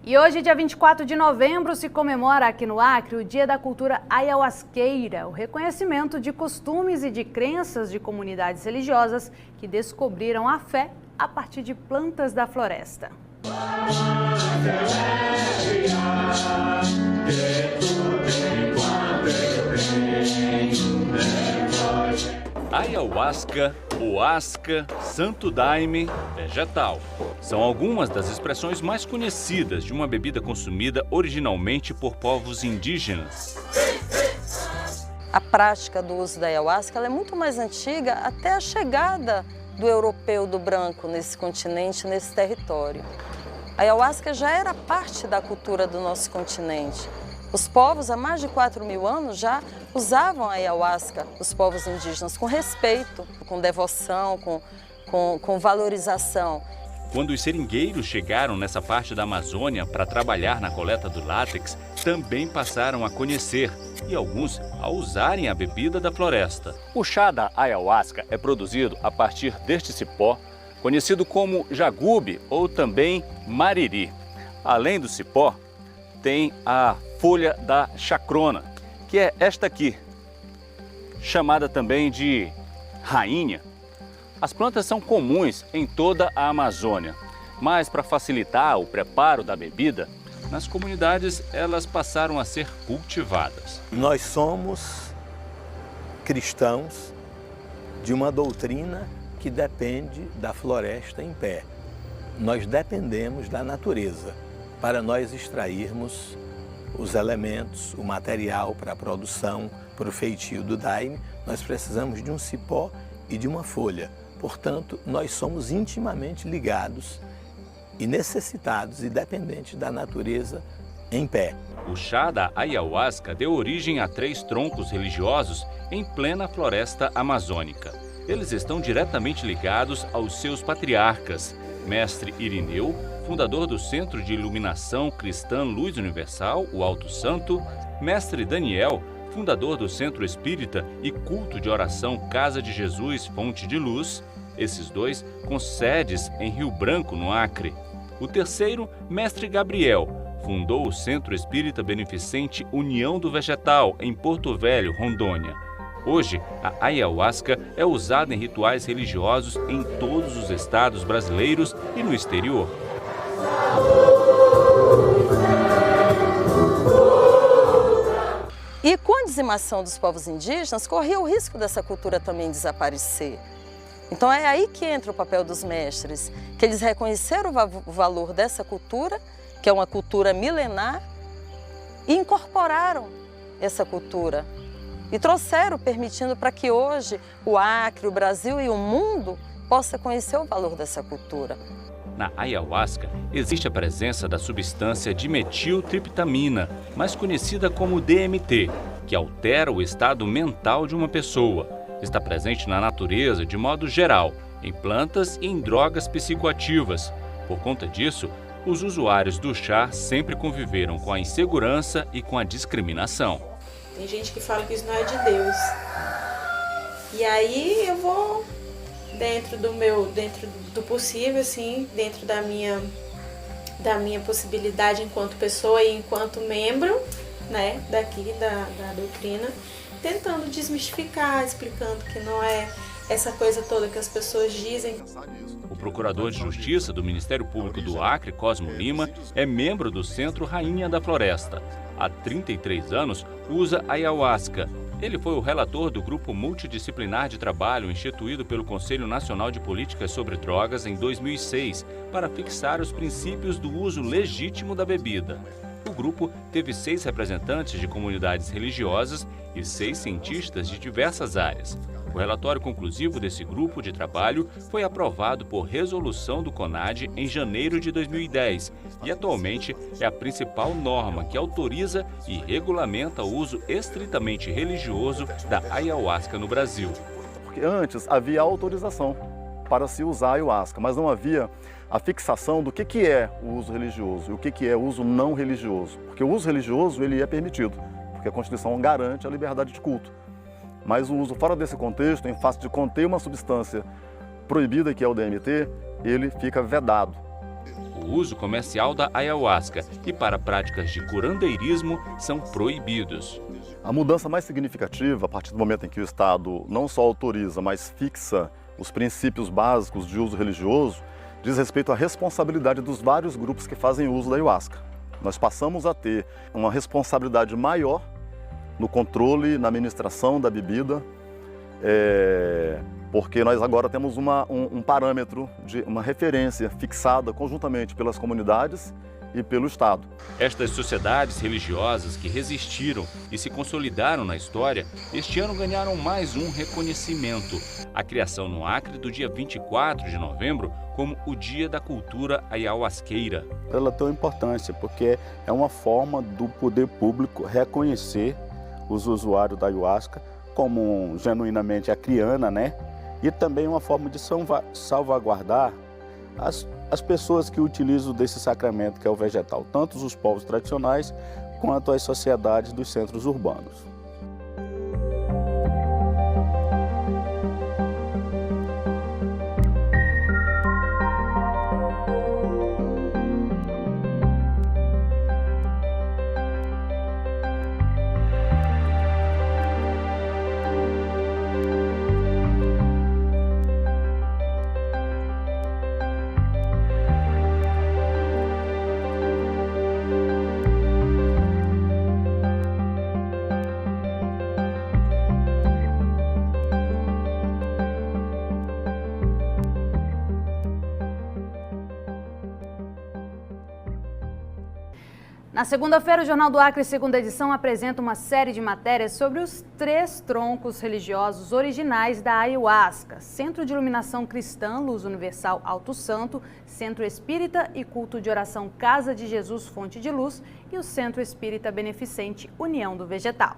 E hoje, dia 24 de novembro, se comemora aqui no Acre o Dia da Cultura Ayahuasqueira, o reconhecimento de costumes e de crenças de comunidades religiosas que descobriram a fé a partir de plantas da floresta. Ayahuasca, Oasca, Santo Daime, vegetal. São algumas das expressões mais conhecidas de uma bebida consumida originalmente por povos indígenas. A prática do uso da ayahuasca ela é muito mais antiga até a chegada do europeu, do branco, nesse continente, nesse território. A ayahuasca já era parte da cultura do nosso continente. Os povos, há mais de 4.000 anos, já usavam a ayahuasca, os povos indígenas, com respeito, com devoção, com valorização. Quando os seringueiros chegaram nessa parte da Amazônia para trabalhar na coleta do látex, também passaram a conhecer e alguns a usarem a bebida da floresta. O chá da ayahuasca é produzido a partir deste cipó, conhecido como jagube ou também mariri. Além do cipó, tem a folha da chacrona, que é esta aqui, chamada também de rainha. As plantas são comuns em toda a Amazônia, mas para facilitar o preparo da bebida, nas comunidades elas passaram a ser cultivadas. Nós somos cristãos de uma doutrina que depende da floresta em pé. Nós dependemos da natureza para nós extrairmos os elementos, o material para a produção, para o feitio do daime. Nós precisamos de um cipó e de uma folha. Portanto, nós somos intimamente ligados e necessitados e dependentes da natureza em pé. O chá da ayahuasca deu origem a 3 troncos religiosos em plena floresta amazônica. Eles estão diretamente ligados aos seus patriarcas. Mestre Irineu, fundador do Centro de Iluminação Cristã Luz Universal, o Alto Santo. Mestre Daniel, fundador do Centro Espírita e Culto de Oração Casa de Jesus Fonte de Luz, esses dois com sedes em Rio Branco, no Acre. O terceiro, Mestre Gabriel, fundou o Centro Espírita Beneficente União do Vegetal, em Porto Velho, Rondônia. Hoje, a ayahuasca é usada em rituais religiosos em todos os estados brasileiros e no exterior. E com a dizimação dos povos indígenas, corria o risco dessa cultura também desaparecer. Então é aí que entra o papel dos mestres, que eles reconheceram o valor dessa cultura, que é uma cultura milenar, e incorporaram essa cultura. E trouxeram, permitindo para que hoje o Acre, o Brasil e o mundo possa conhecer o valor dessa cultura. Na ayahuasca, existe a presença da substância dimetiltriptamina, mais conhecida como DMT, que altera o estado mental de uma pessoa. Está presente na natureza de modo geral, em plantas e em drogas psicoativas. Por conta disso, os usuários do chá sempre conviveram com a insegurança e com a discriminação. Tem gente que fala que isso não é de Deus. E aí eu vou dentro do possível, assim, dentro da minha possibilidade enquanto pessoa e enquanto membro, né, daqui da doutrina, tentando desmistificar, explicando que não é essa coisa toda que as pessoas dizem. O procurador de Justiça do Ministério Público do Acre, Cosmo Lima, é membro do Centro Rainha da Floresta. Há 33 anos, usa ayahuasca. Ele foi o relator do Grupo Multidisciplinar de Trabalho instituído pelo Conselho Nacional de Políticas sobre Drogas em 2006 para fixar os princípios do uso legítimo da bebida. O grupo teve 6 representantes de comunidades religiosas e 6 cientistas de diversas áreas. O relatório conclusivo desse grupo de trabalho foi aprovado por resolução do CONAD em janeiro de 2010 e atualmente é a principal norma que autoriza e regulamenta o uso estritamente religioso da ayahuasca no Brasil. Porque antes havia autorização para se usar a ayahuasca, mas não havia a fixação do que é o uso religioso e o que é o uso não religioso. Porque o uso religioso ele é permitido, porque a Constituição garante a liberdade de culto. Mas o uso fora desse contexto, em face de conter uma substância proibida, que é o DMT, ele fica vedado. o uso comercial da ayahuasca e para práticas de curandeirismo são proibidos. A mudança mais significativa, a partir do momento em que o Estado não só autoriza, mas fixa os princípios básicos de uso religioso, diz respeito à responsabilidade dos vários grupos que fazem uso da ayahuasca. Nós passamos a ter uma responsabilidade maior no controle, na administração da bebida, porque nós agora temos um parâmetro, uma referência fixada conjuntamente pelas comunidades e pelo Estado. Estas sociedades religiosas que resistiram e se consolidaram na história, este ano ganharam mais um reconhecimento. A criação no Acre do dia 24 de novembro como o Dia da Cultura Ayahuasqueira. Ela tem uma importância porque é uma forma do poder público reconhecer os usuários da ayahuasca como genuinamente acriana, né? E também uma forma de salvaguardar as pessoas que utilizam desse sacramento que é o vegetal, tanto os povos tradicionais quanto as sociedades dos centros urbanos. Na segunda-feira, o Jornal do Acre, segunda edição, apresenta uma série de matérias sobre os 3 troncos religiosos originais da ayahuasca: Centro de Iluminação Cristã, Luz Universal Alto Santo, Centro Espírita e Culto de Oração Casa de Jesus Fonte de Luz e o Centro Espírita Beneficente União do Vegetal.